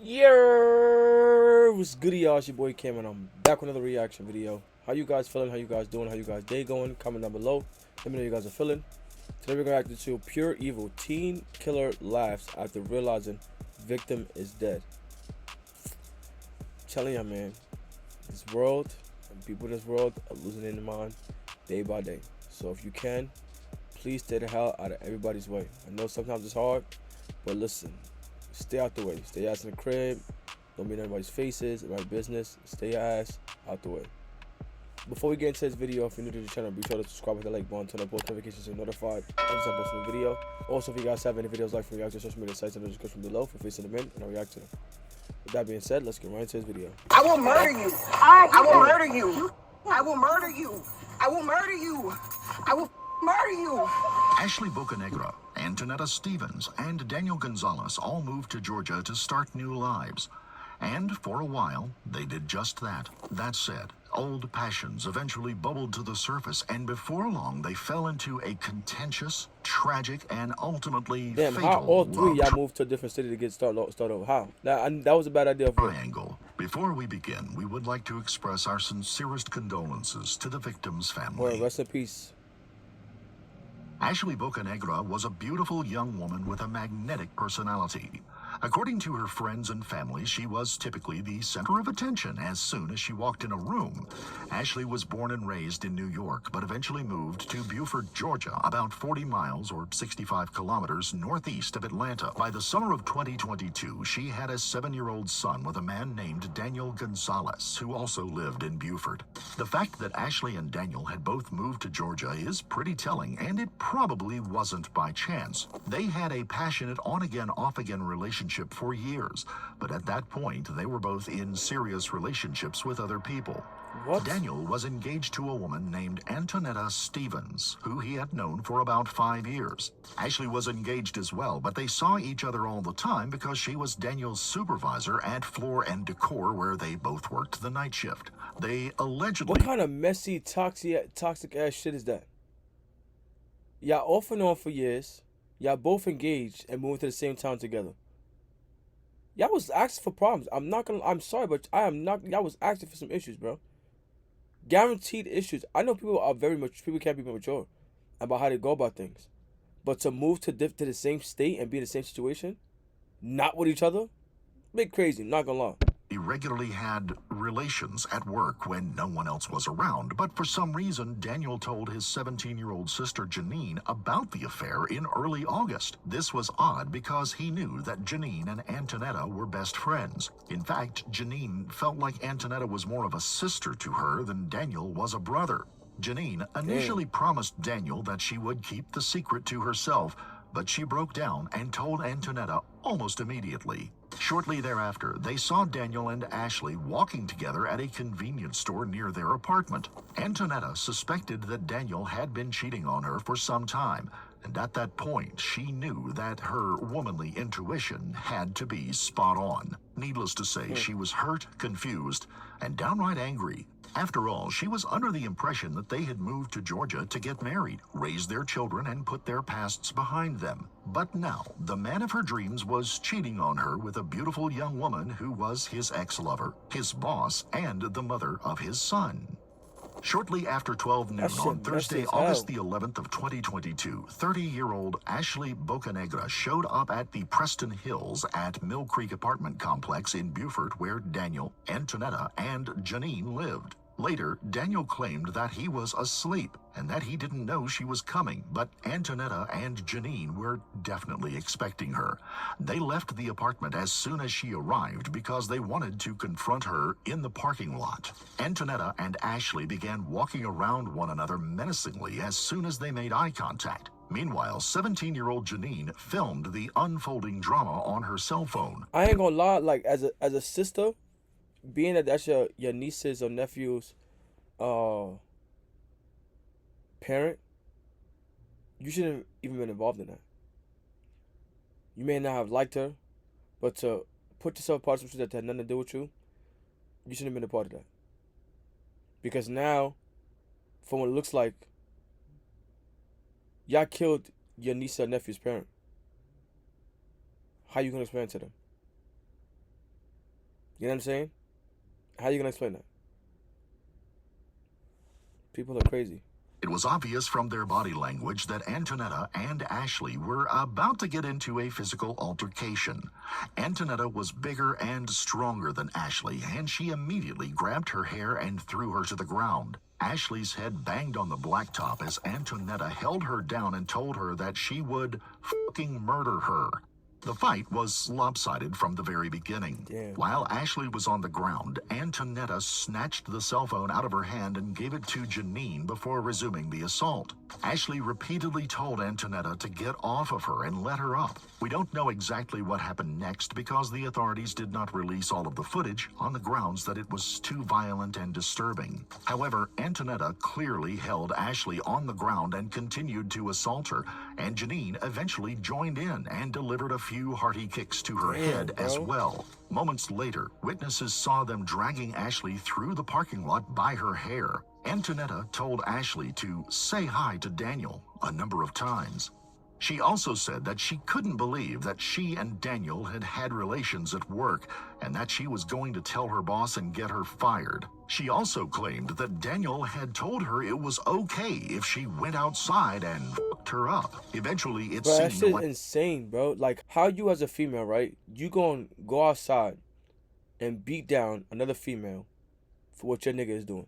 Yeah, what's good, y'all? It's your boy Cam, and I'm back with another reaction video. How you guys feeling? How you guys doing? How you guys day going? Comment down below. Let me know how you guys are feeling. Today we're gonna react to Pure Evil. Teen killer laughs after realizing victim is dead. I'm telling ya, man, this world and people in this world are losing their mind day by day. So if you can, please stay the hell out of everybody's way. I know sometimes it's hard, but listen, stay out the way. Stay your ass in the crib. Don't be in everybody's faces, everybody's business. Stay your ass out the way. Before we get into this video, if you're new to the channel, be sure to subscribe with the like button, turn on post notifications so you're notified every time I post a new video. Also, if you guys have any videos like from react to social media sites in the description below, feel free to send them in and I'll react to them. With that being said, let's get right into this video. I will murder you. I will murder you. I will murder you. I will murder you. I will murder you. Ashley Bocanegra, Antonetta Stevens, and Daniel Gonzalez all moved to Georgia to start new lives. And for a while, they did just that. That said, old passions eventually bubbled to the surface, and before long, they fell into a contentious, tragic, and ultimately Damn, fatal how all three love y'all moved to a different city to get start over? How? That was a bad idea for triangle. Before we begin, we would like to express our sincerest condolences to the victim's family. Well, rest in peace. Ashley Bocanegra was a beautiful young woman with a magnetic personality. According to her friends and family, she was typically the center of attention as soon as she walked in a room. Ashley was born and raised in New York, but eventually moved to Buford, Georgia, about 40 miles or 65 kilometers northeast of Atlanta. By the summer of 2022, she had a 7-year-old son with a man named Daniel Gonzalez, who also lived in Buford. The fact that Ashley and Daniel had both moved to Georgia is pretty telling, and it probably wasn't by chance. They had a passionate on-again, off-again relationship for years, but at that point, they were both in serious relationships with other people. What? Daniel was engaged to a woman named Antonetta Stevens, who he had known for about 5 years. Ashley was engaged as well, but they saw each other all the time because she was Daniel's supervisor at Floor and Decor, where they both worked the night shift. They allegedly... What kind of messy, toxic ass shit is that? Y'all off and on for years. Y'all both engaged and moving to the same town together. Y'all was asking for problems. I'm sorry, but I am not. Y'all was asking for some issues, bro. Guaranteed issues. I know people are people can't be mature about how they go about things. But to move to the same state and be in the same situation, not with each other, bit crazy, not gonna lie. He regularly had relations at work when no one else was around, but for some reason, Daniel told his 17-year-old sister Janine about the affair in early August. This was odd because he knew that Janine and Antonetta were best friends. In fact, Janine felt like Antonetta was more of a sister to her than Daniel was a brother. Janine initially promised Daniel that she would keep the secret to herself, but she broke down and told Antonetta almost immediately. Shortly thereafter, they saw Daniel and Ashley walking together at a convenience store near their apartment. Antonetta suspected that Daniel had been cheating on her for some time, and at that point, she knew that her womanly intuition had to be spot on. Needless to say, she was hurt, confused, and downright angry. After all, she was under the impression that they had moved to Georgia to get married, raise their children, and put their pasts behind them. But now, the man of her dreams was cheating on her with a beautiful young woman who was his ex-lover, his boss, and the mother of his son. Shortly after 12 noon on Thursday, August the 11th of 2022, 30-year-old Ashley Bocanegra showed up at the Preston Hills at Mill Creek apartment complex in Buford, where Daniel, Antonetta, and Janine lived. Later, Daniel claimed that he was asleep and that he didn't know she was coming, but Antonetta and Janine were definitely expecting her. They left the apartment as soon as she arrived because they wanted to confront her in the parking lot. Antonetta and Ashley began walking around one another menacingly as soon as they made eye contact. Meanwhile, 17-year-old Janine filmed the unfolding drama on her cell phone. I ain't gonna lie, like as a sister, being that that's your niece's or nephew's parent, you shouldn't even been involved in that. You may not have liked her, but to put yourself part of some shit that had nothing to do with you, you shouldn't have been a part of that. Because now, from what it looks like, y'all killed your niece or nephew's parent. How you gonna explain it to them? You know what I'm saying? How you gonna explain that? People are crazy. It was obvious from their body language that Antonetta and Ashley were about to get into a physical altercation. Antonetta was bigger and stronger than Ashley, and she immediately grabbed her hair and threw her to the ground. Ashley's head banged on the blacktop as Antonetta held her down and told her that she would fucking murder her. The fight was lopsided from the very beginning. Damn. While Ashley was on the ground, Antonetta snatched the cell phone out of her hand and gave it to Janine before resuming the assault. Ashley repeatedly told Antonetta to get off of her and let her up. We don't know exactly what happened next because the authorities did not release all of the footage on the grounds that it was too violent and disturbing. However, Antonetta clearly held Ashley on the ground and continued to assault her, and Janine eventually joined in and delivered a few hearty kicks to her head as well. Moments later, witnesses saw them dragging Ashley through the parking lot by her hair. Antonetta told Ashley to say hi to Daniel a number of times. She also said that she couldn't believe that she and Daniel had had relations at work and that she was going to tell her boss and get her fired. She also claimed that Daniel had told her it was okay if she went outside and fucked her up. Eventually, it Bro, that seemed shit's like insane, bro. Like, how you as a female, right? You gonna go outside and beat down another female for what your nigga is doing.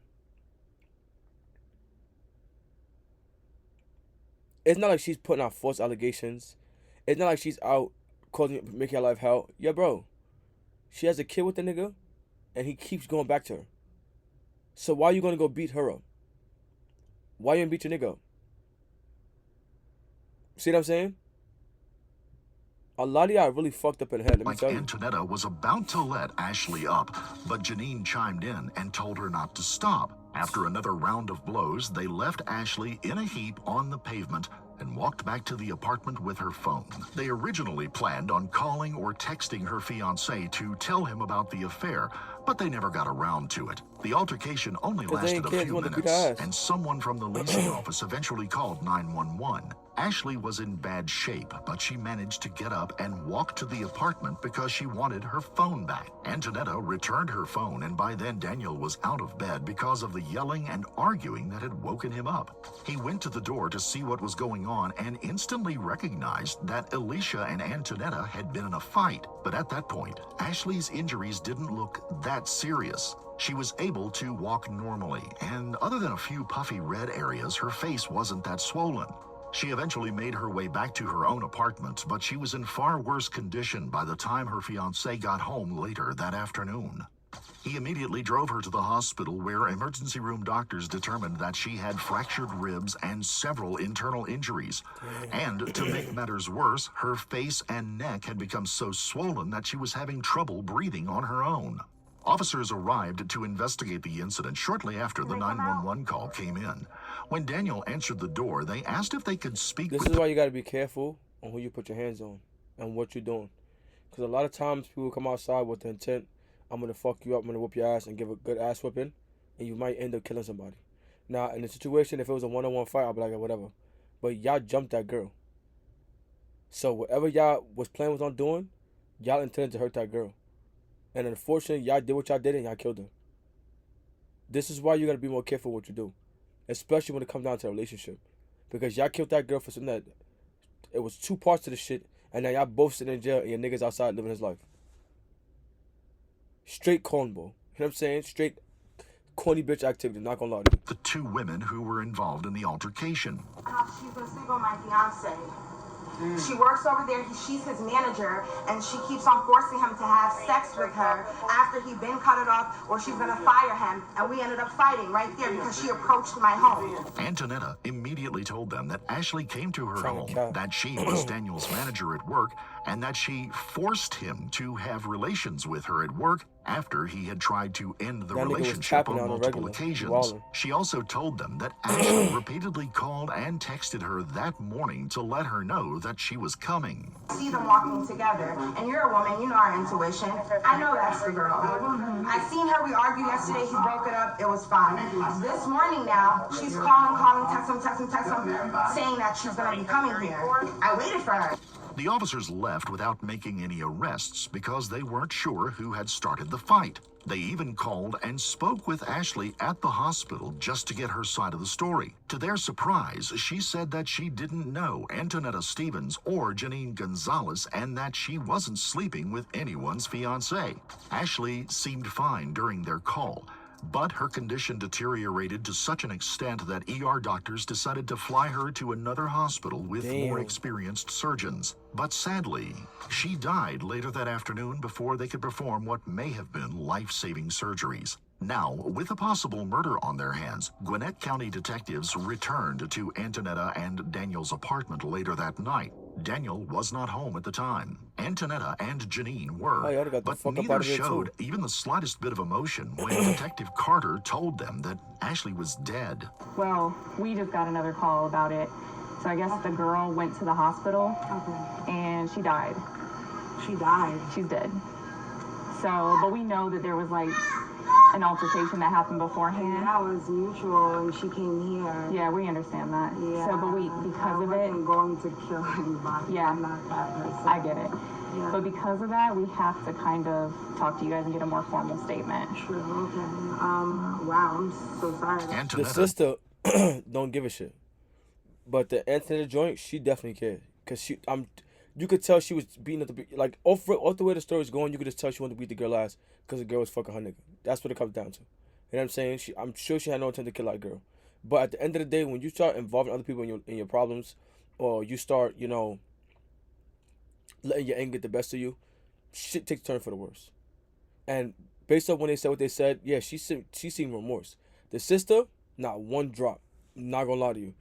It's not like she's putting out false allegations. It's not like she's out making her life hell. Yeah, bro. She has a kid with the nigga, and he keeps going back to her. So why you gonna go beat her up? Why you gonna beat your nigga up? See what I'm saying? A lot of y'all are really fucked up in the head, let me tell you. Antonetta was about to let Ashley up, but Janine chimed in and told her not to stop. After another round of blows, they left Ashley in a heap on the pavement and walked back to the apartment with her phone. They originally planned on calling or texting her fiancé to tell him about the affair, but they never got around to it. The altercation only lasted a few minutes, and someone from the leasing office eventually called 911. Ashley was in bad shape, but she managed to get up and walk to the apartment because she wanted her phone back. Antonetta returned her phone, and by then Daniel was out of bed because of the yelling and arguing that had woken him up. He went to the door to see what was going on and instantly recognized that Alicia and Antonetta had been in a fight. But at that point, Ashley's injuries didn't look that serious. She was able to walk normally, and other than a few puffy red areas, her face wasn't that swollen. She eventually made her way back to her own apartment, but she was in far worse condition by the time her fiancé got home later that afternoon. He immediately drove her to the hospital where emergency room doctors determined that she had fractured ribs and several internal injuries. And to make matters worse, her face and neck had become so swollen that she was having trouble breathing on her own. Officers arrived to investigate the incident shortly after the 911 call came in. When Daniel answered the door, they asked if they could speak with... This is why you gotta be careful on who you put your hands on and what you're doing. Because a lot of times people come outside with the intent, I'm gonna fuck you up, I'm gonna whoop your ass and give a good ass whipping, and you might end up killing somebody. Now, in the situation, if it was a one-on-one fight, I'd be like, whatever. But y'all jumped that girl. So whatever y'all was planning on doing, y'all intended to hurt that girl. And unfortunately, y'all did what y'all did and y'all killed her. This is why you gotta be more careful what you do. Especially when it comes down to a relationship. Because y'all killed that girl for something that... It was two parts to the shit. And now y'all both sitting in jail and your nigga's outside living his life. Straight cornball. You know what I'm saying? Straight corny bitch activity. Not gonna lie to you. the two women who were involved in the altercation. She's been sleeping with my fiance. She works over there. She's his manager, and she keeps on forcing him to have sex with her after he been cut it off, or she's gonna fire him. And we ended up fighting right there because she approached my home. Antonetta immediately told them that Ashley came to her home, that she was Daniel's manager at work, and that she forced him to have relations with her at work after he had tried to end the relationship on multiple occasions. She also told them that Ashley repeatedly called and texted her that morning to let her know that she was coming. See them walking together, and you're a woman, you know our intuition. I know that's the girl. I seen her, we argued yesterday, he broke it up, it was fine. This morning now, she's calling, text him, saying that she's gonna be coming here. I waited for her. The officers left without making any arrests because they weren't sure who had started the fight. They even called and spoke with Ashley at the hospital just to get her side of the story. To their surprise, she said that she didn't know Antonetta Stevens or Janine Gonzalez and that she wasn't sleeping with anyone's fiancé. Ashley seemed fine during their call, but her condition deteriorated to such an extent that ER doctors decided to fly her to another hospital with more experienced surgeons. But sadly, she died later that afternoon before they could perform what may have been life-saving surgeries. Now, with a possible murder on their hands, Gwinnett County detectives returned to Antonetta and Daniel's apartment later that night. Daniel was not home at the time. Antonetta and Janine were, but neither showed even the slightest bit of emotion when Detective Carter told them that Ashley was dead. Well, we just got another call about it. So I guess the girl went to the hospital and she died. She died. She's dead. So, but we know that there was like an altercation that happened beforehand. That was mutual, and she came here. Yeah, we understand that. Yeah. So, but because of it, I wasn't going to kill anybody. Yeah, I'm not that person. I get it. Yeah. But because of that, we have to kind of talk to you guys and get a more formal statement. True. Okay. Wow. I'm so sorry. The sister don't give a shit, but the Antonetta joint, she definitely cared, cause you could tell she was beating up like off the way the story's going. You could just tell she wanted to beat the girl ass because the girl was fucking her nigga. That's what it comes down to. You know what I'm saying? I'm sure she had no intent to kill that girl. But at the end of the day, when you start involving other people in your problems, or you start, letting your anger get the best of you, shit takes a turn for the worse. And based on when they said what they said, yeah, she seemed remorse. The sister, not one drop. Not gonna lie to you.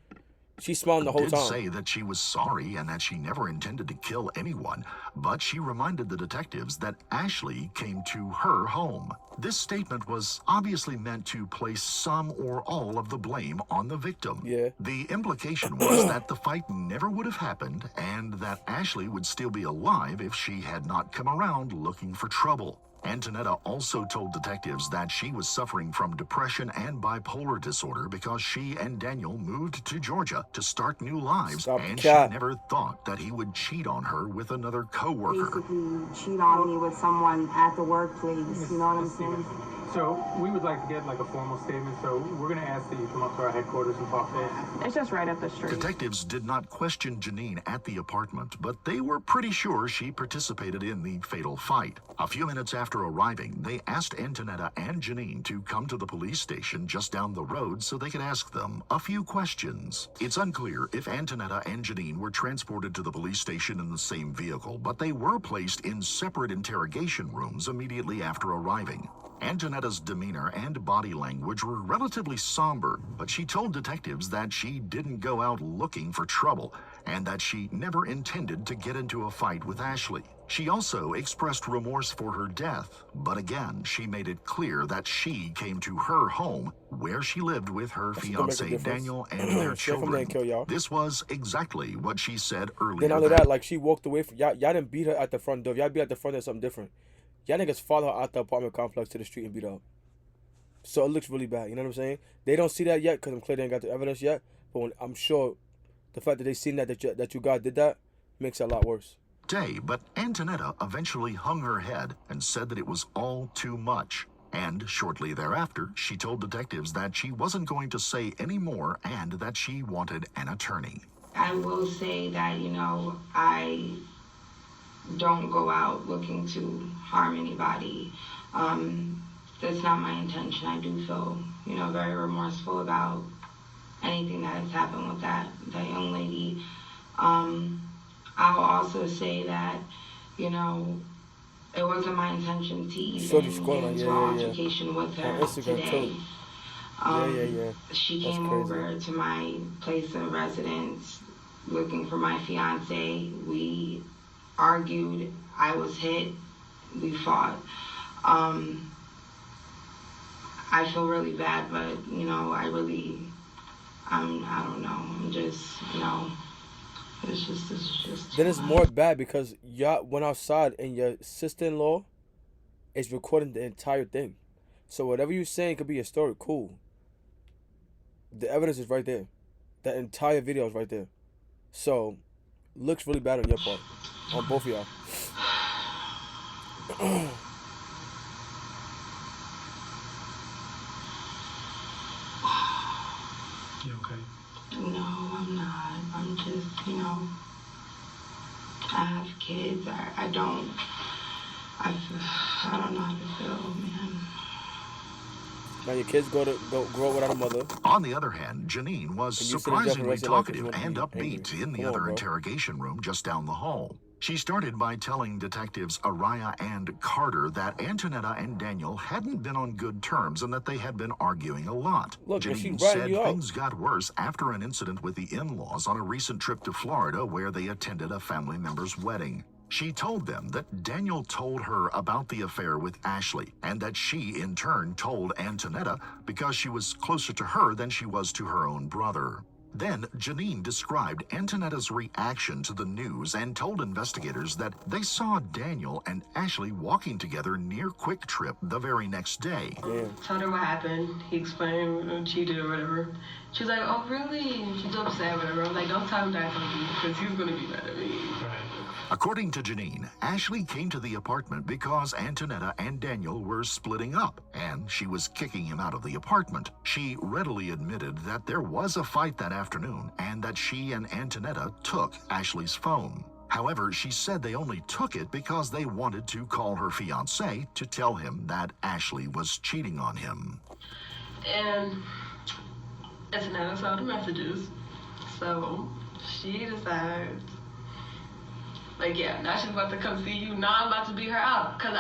She smiled the whole time. Did say that she was sorry and that she never intended to kill anyone, but she reminded the detectives that Ashley came to her home. This statement was obviously meant to place some or all of the blame on the victim. Yeah. The implication was that the fight never would have happened and that Ashley would still be alive if she had not come around looking for trouble. Antonetta also told detectives that she was suffering from depression and bipolar disorder because she and Daniel moved to Georgia to start new lives, and she never thought that he would cheat on her with another coworker. Basically, cheat on me with someone at the workplace. You know what I'm saying? So we would like to get like a formal statement, so we're going to ask that you come up to our headquarters and talk to us. It's just right up the street. Detectives did not question Janine at the apartment, but they were pretty sure she participated in the fatal fight. A few minutes after arriving, they asked Antonetta and Janine to come to the police station just down the road so they could ask them a few questions. It's unclear if Antonetta and Janine were transported to the police station in the same vehicle, but they were placed in separate interrogation rooms immediately after arriving. Antonetta's demeanor and body language were relatively somber, but she told detectives that she didn't go out looking for trouble and that she never intended to get into a fight with Ashley. She also expressed remorse for her death, but again, she made it clear that she came to her home where she lived with her fiancé Daniel and their children. This was exactly what she said earlier. Then after that, like she walked away from y'all didn't beat her at the front door. If y'all beat her at the front, there's something different. Y'all niggas follow her out the apartment complex to the street and beat her up. So it looks really bad. You know what I'm saying? They don't see that yet because I'm clear they ain't got the evidence yet. But I'm sure the fact that they seen that you guys did that makes it a lot worse. But Antonetta eventually hung her head and said that it was all too much. And shortly thereafter, she told detectives that she wasn't going to say any more and that she wanted an attorney. I will say that, I don't go out looking to harm anybody. That's not my intention. I do feel, very remorseful about anything that has happened with that young lady. I'll also say that, it wasn't my intention to even get into an altercation with her today. She came over to my place of residence looking for my fiance. We argued. I was hit. We fought. I feel really bad, but I don't know. I'm just, it's just. Then it's more bad because y'all went outside and your sister-in-law is recording the entire thing. So whatever you're saying could be a story. Cool. The evidence is right there. The entire video is right there. So looks really bad on your part. on both of y'all. You okay? No, I'm not. I'm just, I have kids. I don't know how to feel, man. Now your kids grow up without a mother, On the other hand, Janine was and you sit in jail for the surprisingly rest of your life because you talkative want to and be angry. upbeat in the Come on, other bro. interrogation room just down the hall. She started by telling detectives Araya and Carter that Antonetta and Daniel hadn't been on good terms and that they had been arguing a lot. Look, and she Janine ratting said you out. things got worse after an incident with the in-laws on a recent trip to Florida where they attended a family member's wedding. She told them that Daniel told her about the affair with Ashley and that she, in turn, told Antonetta because she was closer to her than she was to her own brother. Then Janine described Antonetta's reaction to the news and told investigators that they saw Daniel and Ashley walking together near Quick Trip the very next day. Damn. Told her what happened. He explained what she did or whatever. She's like, oh, really? And she's upset, whatever. I was like, don't tell him that I told you because he's going to be mad at me. Right. According to Janine, Ashley came to the apartment because Antonetta and Daniel were splitting up, and she was kicking him out of the apartment. She readily admitted that there was a fight that afternoon and that she and Antonetta took Ashley's phone. However, she said they only took it because they wanted to call her fiancé to tell him that Ashley was cheating on him. And Antonetta saw the messages. So she decides, like, yeah, now she's about to come see you. Now I'm about to beat her out. Because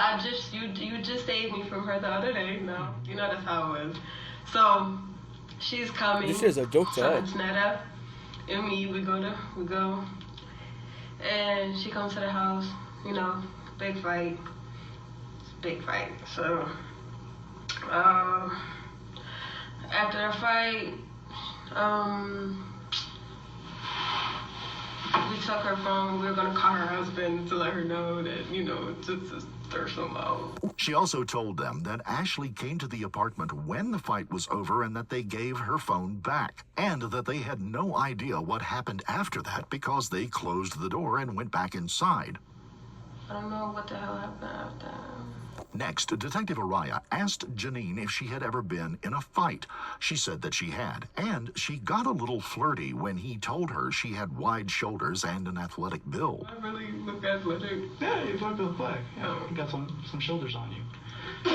you just saved me from her the other day. No, that's how it was. So she's coming. This is a joke to her. Antonetta and me, we go. And she comes to the house, big fight. Big fight. So, after the fight, we took her phone. We were going to call her husband to let her know that, to stir some out. She also told them that Ashley came to the apartment when the fight was over and that they gave her phone back, and that they had no idea what happened after that because they closed the door and went back inside. I don't know what the hell happened after. Next, Detective Araya asked Janine if she had ever been in a fight. She said that she had, and she got a little flirty when he told her she had wide shoulders and an athletic build. I really look athletic. Yeah, you look good black. Yeah, you got some shoulders on you.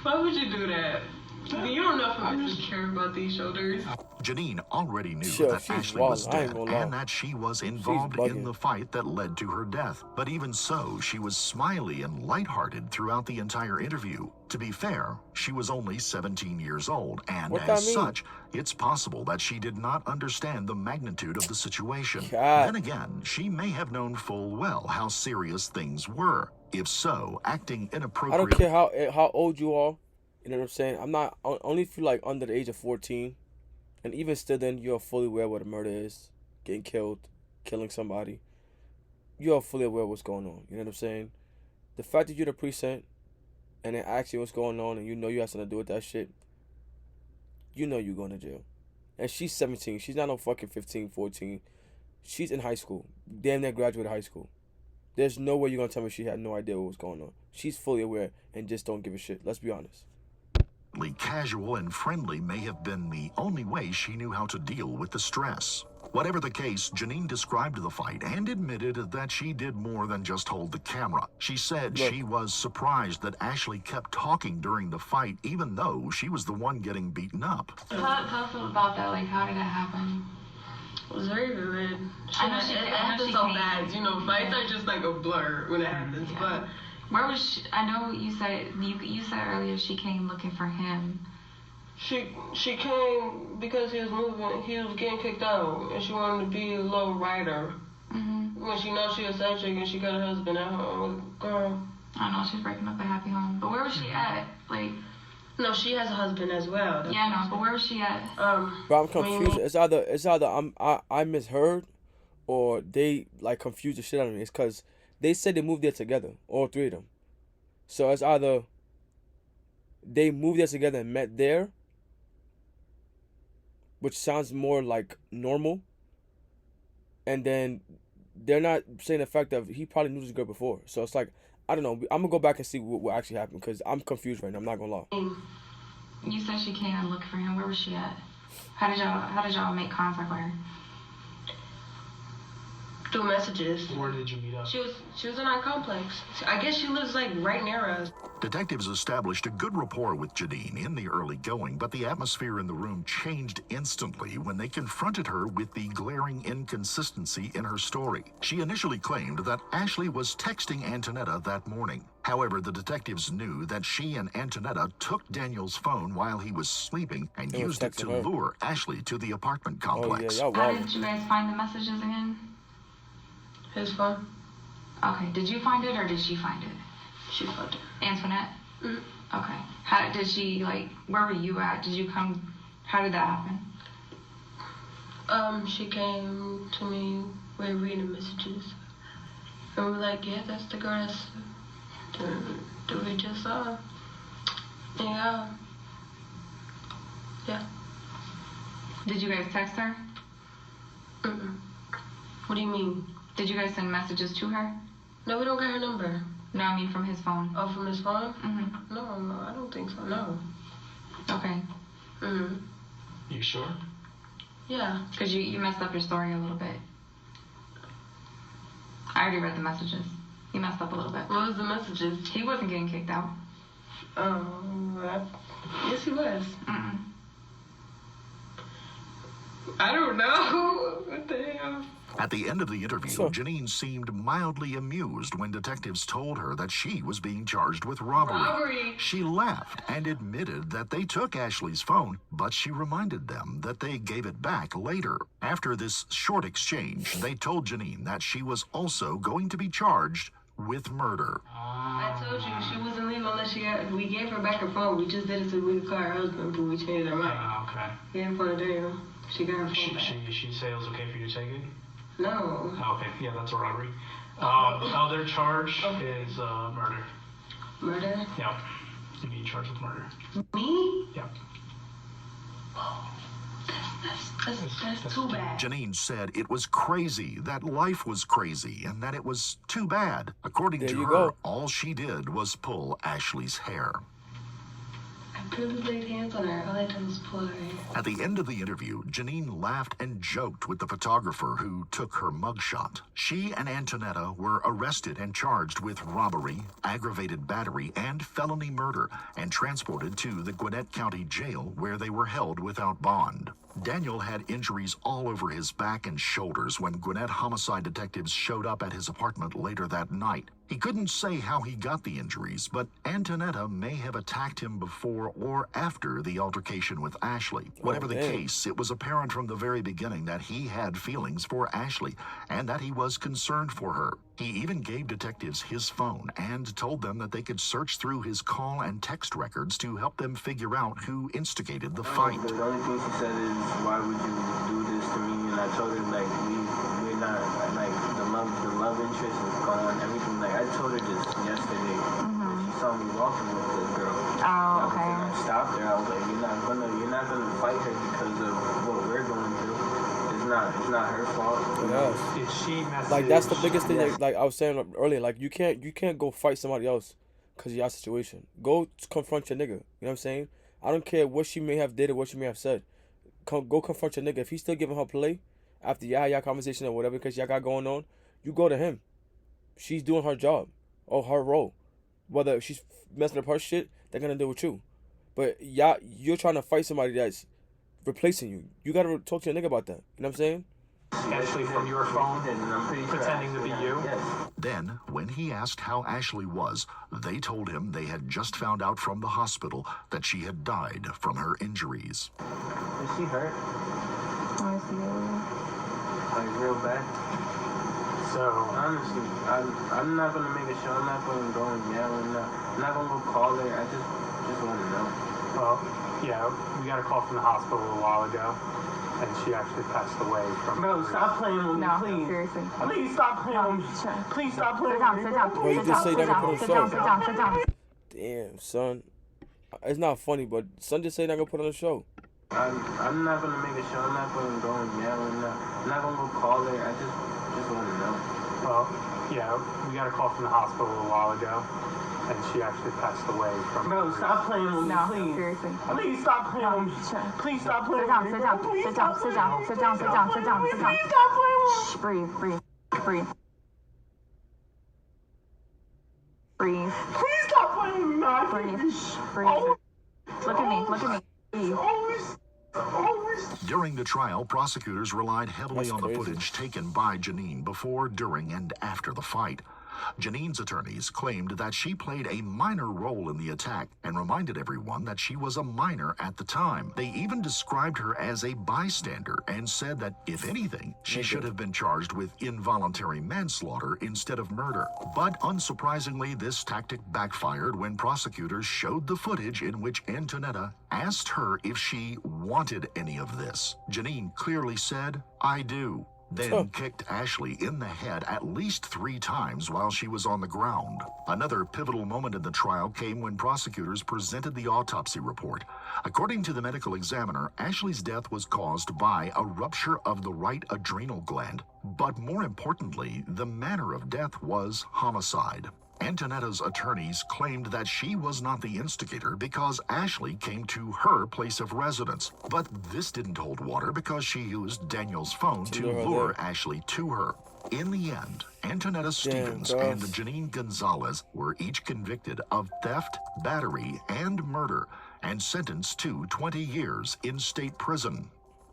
Why would you do that? You don't know if I'm just care about these shoulders. Janine already knew Sure, that she's Ashley was wild. I ain't dead gonna lie. and that she was involved in bugging. the fight that led to her death. But even so, she was smiley and lighthearted throughout the entire interview. To be fair, she was only 17 years old, and What as that mean? such, it's possible that she did not understand the magnitude of the situation. God. Then again, she may have known full well how serious things were. If so, acting I inappropriately. don't care how old you are. You know what I'm saying? I'm not only if you're like under the age of 14, and even still, then you're fully aware what a murder is, getting killed, killing somebody. You're fully aware of what's going on. You know what I'm saying? The fact that you're the precinct, and they ask you what's going on, and you have something to do with that shit, you're going to jail. And she's 17. She's not no fucking 15, 14. She's in high school. Damn near graduated high school. There's no way you're going to tell me she had no idea what was going on. She's fully aware and just don't give a shit. Let's be honest. Casual and friendly may have been the only way she knew how to deal with the stress. Whatever the case, Janine described the fight and admitted that she did more than just hold the camera. She said Look. she was surprised that Ashley kept talking during the fight, even though she was the one getting beaten up. How feel about that? Like, how did that happen? It was very vivid. I know It she happens so came. fast. Fights are just like a blur when it happens. Yeah. But Where was she? I know you said said earlier she came looking for him. she came because he was getting kicked out, and she wanted to be a low rider. Mm-hmm. When she knows she a side chick and she got a husband at home, girl. I know she's breaking up a happy home, but where was she at? Like, No, she has a husband as well. yeah, no, but where was she at? But I'm confused. It's either I misheard, or they like confused the shit out of me. It's because they said they moved there together, all three of them. So it's either they moved there together and met there, which sounds more like normal, and then they're not saying the fact that he probably knew this girl before. So it's like, I don't know. I'm gonna go back and see what actually happened because I'm confused right now. I'm not gonna lie. You said she came and looked for him. Where was she at? How did y'all make contact with her? Through messages. Where did you meet up? She was in our complex. I guess she lives like right near us. Detectives established a good rapport with Janine in the early going, but the atmosphere in the room changed instantly when they confronted her with the glaring inconsistency in her story. She initially claimed that Ashley was texting Antonetta that morning. However, the detectives knew that she and Antonetta took Daniel's phone while he was sleeping and They was used it to texting her. lure Ashley to the apartment Oh yeah, complex. y'all How wild. did you guys find the messages again? His phone. Okay, did you find it or did she find it? She fucked it. Antoinette? Mhm. Okay. How did she, like, where were you at? Did you come, how did that happen? She came to me. We were reading messages, and we were like, "Yeah, that's the girl that we just saw." Yeah. Yeah. Did you guys text her? Mm-mm. What do you mean? Did you guys send messages to her? No, we don't got her number. No, I mean from his phone. Oh, from his phone? Mm-hmm. No, I don't think so. No. Okay. Mm-hmm. You sure? Yeah. Because you messed up your story a little bit. I already read the messages. You messed up a little bit. What was the messages? He wasn't getting kicked out. Yes, he was. Mm-mm. I don't know. What the hell? At the end of the interview, So- Janine seemed mildly amused when detectives told her that she was being charged with robbery. Robbery. She laughed and admitted that they took Ashley's phone, but she reminded them that they gave it back later. After this short exchange, they told Janine that she was also going to be charged with murder. I told you she wasn't leaving unless we gave her back her phone. We just did it so we could call her husband, but we changed our mind. Okay. He didn't want to do. She got her phone She, back. she say it was okay for you to take it? No. Okay, yeah, that's a robbery. The other charge is murder. Murder? Yep. You being charged with murder. Me? Yep. That's too bad. Janine said it was crazy, that life was crazy, and that it was too bad. According There to you her, go. all she did was pull Ashley's hair. I barely laid hands on her. All I did was pull her hair. At the end of the interview, Janine laughed and joked with the photographer who took her mugshot. She and Antonetta were arrested and charged with robbery, aggravated battery, and felony murder, and transported to the Gwinnett County Jail where they were held without bond. Daniel had injuries all over his back and shoulders when Gwinnett homicide detectives showed up at his apartment later that night. He couldn't say how he got the injuries, but Antonetta may have attacked him before or after the altercation with Ashley. Whatever the damn. case, it was apparent from the very beginning that he had feelings for Ashley and that he was concerned for her. He even gave detectives his phone and told them that they could search through his call and text records to help them figure out who instigated the fight. The only thing she said is, "Why would you do this to me?" And I told her like we're not like the love interest is gone. Everything like I told her this yesterday. When she saw me walking with the girl. Oh, okay. And I stopped her. I was like, you're not gonna fight her because of what we're going through. It's not her fault. Yes. Did she message? Like that's the biggest thing. Like I was saying earlier, like you can't go fight somebody else because of your situation. Go confront your nigga. You know what I'm saying? I don't care what she may have did or what she may have said. Go confront your nigga. If he's still giving her play after y'all conversation or whatever because y'all got going on, you go to him. She's doing her job or her role. Whether she's messing up her shit, they're gonna deal with you. But you're trying to fight somebody that's replacing you. You gotta talk to your nigga about that. You know what I'm saying? Ashley from your phone, And I'm pretty sure pretending to be you? Yes. Then, when he asked how Ashley was, they told him they had just found out from the hospital that she had died from her injuries. Is she hurt? I see. Like real bad? So, Honestly, I'm not gonna make a show. I'm not gonna go and yell. I'm not gonna go call her. I just want to know. well, yeah, we got a call from the hospital a while ago, and she actually passed away from. Bro, stop playing with me, No, please. seriously. Please stop playing with me. Sure. Please stop playing Sit down, with me. sit down. Bro, you sit just down, say sit that down, gonna put sit on down, a sit show. down, sit down. Damn, son. It's not funny, but son just say not gonna put on a show. I'm not gonna make a show. I'm not gonna go and yell. I'm not gonna go call her. I Just want to know. Well, yeah, we got a call from the hospital a while ago, and she actually passed away from. Bro, stop playing with me, No, please. seriously. Please stop playing with me. Please stop playing Sit down, with me. sit down, Please sit stop down, sit playing down, with sit me. down, sit down, sit down, sit down. Please stop playing with me. Shh, breathe. Breathe. Please stop playing with me, man. Breathe. Breathe. Look at me. Breathe. During the trial, prosecutors relied heavily That's on the crazy. footage taken by Janine before, during, and after the fight. Janine's attorneys claimed that she played a minor role in the attack and reminded everyone that she was a minor at the time. They even described her as a bystander and said that, if anything, she should have been charged with involuntary manslaughter instead of murder. But unsurprisingly, this tactic backfired when prosecutors showed the footage in which Antonetta asked her if she wanted any of this. Janine clearly said, "I do," then kicked Ashley in the head at least 3 times while she was on the ground. Another pivotal moment in the trial came when prosecutors presented the autopsy report. According to the medical examiner, Ashley's death was caused by a rupture of the right adrenal gland. But more importantly, the manner of death was homicide. Antonetta's attorneys claimed that she was not the instigator because Ashley came to her place of residence. But this didn't hold water because she used Daniel's phone to lure Ashley to her. In the end, Antonetta Stevens and Janine Gonzalez were each convicted of theft, battery, and murder, and sentenced to 20 years in state prison.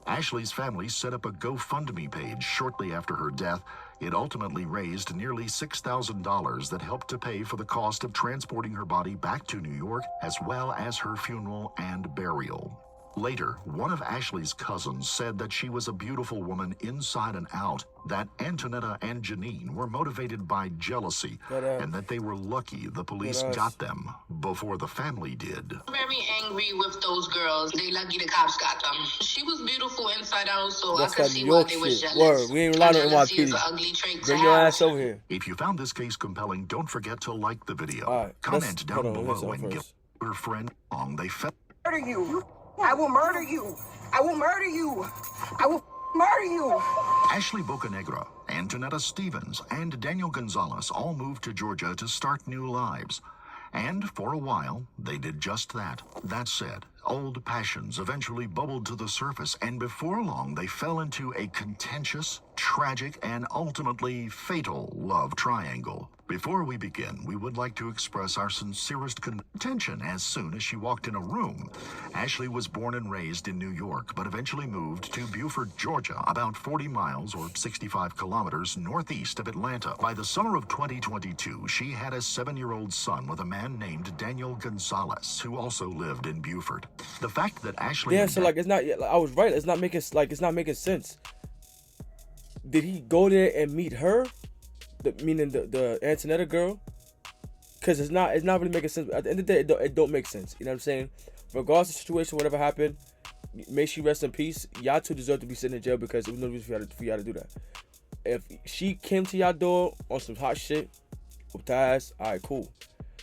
Ashley's family set up a GoFundMe page shortly after her death. It ultimately raised nearly $6,000 that helped to pay for the cost of transporting her body back to New York, as well as her funeral and burial. Later, one of Ashley's cousins said that she was a beautiful woman inside and out, that Antonetta and Janine were motivated by jealousy, and that they were lucky the police got them before the family did. I'm very angry with those girls. They lucky the cops got them. She was beautiful inside out, so I could see why they was jealous. Word, we ain't relying on Jealousy is NYPD. an ugly trait to Bring your have. ass over here. If you found this case compelling, don't forget to like the video. Alright, Comment down hold on, below listen and give first. her friend song they felt. Murder you. I will murder you. I will murder you. I will murder you. Ashley Bocanegra, Antonetta Stevens, and Daniel Gonzalez all moved to Georgia to start new lives. And for a while, they did just that. That said, old passions eventually bubbled to the surface, and before long they fell into a contentious, tragic, and ultimately fatal love triangle. Before we begin, we would like to express our sincerest contention as soon as she walked in a room. Ashley was born and raised in New York, but eventually moved to Beaufort, Georgia, about 40 miles or 65 kilometers northeast of Atlanta. By the summer of 2022, she had a 7-year-old son with a man named Daniel Gonzalez, who also lived in Beaufort. The fact that Ashley... Yeah, so like it's not. I was right. It's not making making sense. Did he go there and meet her? Meaning the Antonetta girl? Because it's not really making sense. At the end of the day, it don't make sense. You know what I'm saying? Regardless of the situation, whatever happened, may she rest in peace. Y'all two deserve to be sitting in jail because there was no reason for y'all to do that. If she came to y'all door on some hot shit, whooped her ass, alright, cool.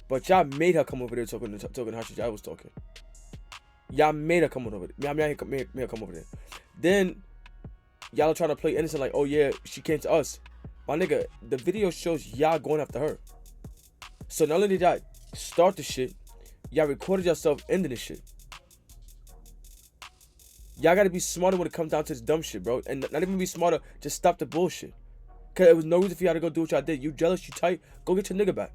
But y'all made her come over there talking hot shit. Y'all was talking. Y'all made her come over there. Y'all made her come over there. Then y'all are trying to play innocent like, oh yeah, she came to us. My nigga, the video shows y'all going after her. So not only did y'all start the shit, y'all recorded yourself ending the shit. Y'all gotta be smarter when it comes down to this dumb shit, bro. And not even be smarter, just stop the bullshit. Cause there was no reason for y'all to go do what y'all did. You jealous, you tight, go get your nigga back.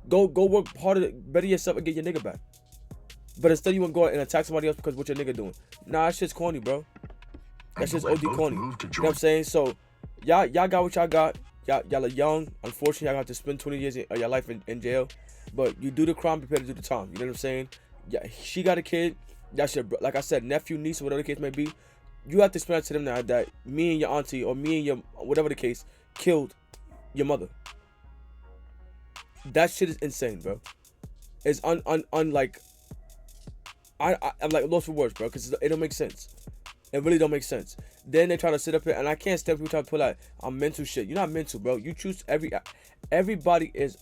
Go work harder, better yourself and get your nigga back. But instead you wanna go out and attack somebody else because what your nigga doing. Nah, that shit's corny, bro. That shit's OD corny. You know what I'm saying? So y'all got what y'all got. Y'all are young. Unfortunately, y'all got to spend 20 years of your life in jail. But you do the crime, prepare to do the time. You know what I'm saying? Yeah, she got a kid. That's your, like I said, nephew, niece, whatever the case may be. You have to explain to them now that me and your auntie or me and your, whatever the case, killed your mother. That shit is insane, bro. It's unlike. I'm like lost for words, bro, because it don't make sense. It really don't make sense. Then they try to sit up here, and I can't stand people trying to pull out I'm mental shit. You're not mental, bro. You choose everybody is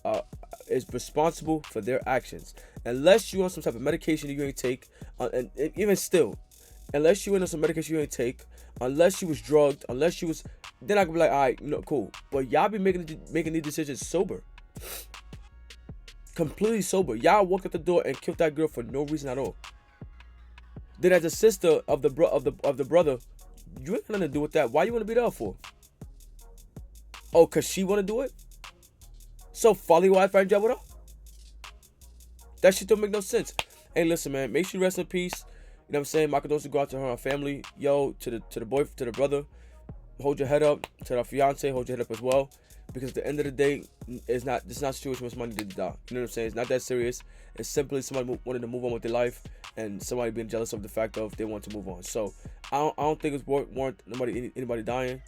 responsible for their actions. Unless you on some type of medication that you ain't take, and even still, unless you into some medication you ain't take, unless she was drugged, unless she was, then I could be like, all right, cool. But y'all be making these decisions sober, completely sober. Y'all walked out the door and killed that girl for no reason at all. Then as a sister of the brother, you ain't got nothing to do with that. Why you want to be there for? Oh, cause she want to do it? So follow your wife and job with her? That shit don't make no sense. Hey, listen, man. Make sure you rest in peace. You know what I'm saying? My condolences go out to her and her family. Yo, to the brother, hold your head up. To the fiance, hold your head up as well. Because at the end of the day, this is not a situation where somebody did die. You know what I'm saying? It's not that serious. It's simply somebody wanted to move on with their life, and somebody being jealous of the fact of they want to move on. So I don't think it's warrant anybody dying.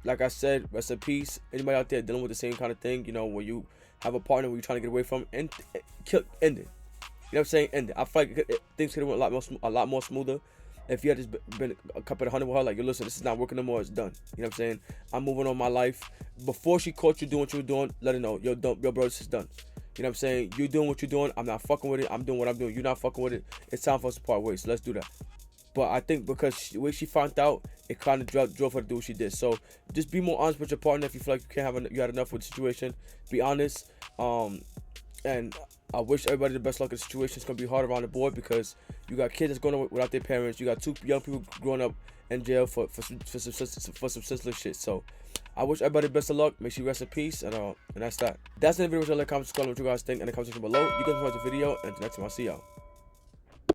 Like I said, rest in peace. Anybody out there dealing with the same kind of thing, you know, where you have a partner where you're trying to get away from, end it. You know what I'm saying? End it. I feel like things could have went a lot more smoother if you had just been a couple of hundred with her. Like, yo, listen, this is not working no more. It's done. You know what I'm saying? I'm moving on my life. Before she caught you doing what you were doing, let her know, yo, bro, this is done. You know what I'm saying? You doing what you're doing. I'm not fucking with it. I'm doing what I'm doing. You're not fucking with it. It's time for us to part ways. So let's do that. But I think because the way she found out, it kind of drove her to do what she did. So just be more honest with your partner. If you feel like you had enough with the situation, be honest. And I wish everybody the best luck in the situation. It's going to be hard around the board because you got kids that's going on without their parents. You got 2 young people growing up in jail for some senseless shit. So I wish everybody the best of luck. Make sure you rest in peace. And that's that. That's the video. Like, comment, subscribe, what you guys think in the comment section below. You can watch the video. And next time, I'll see y'all.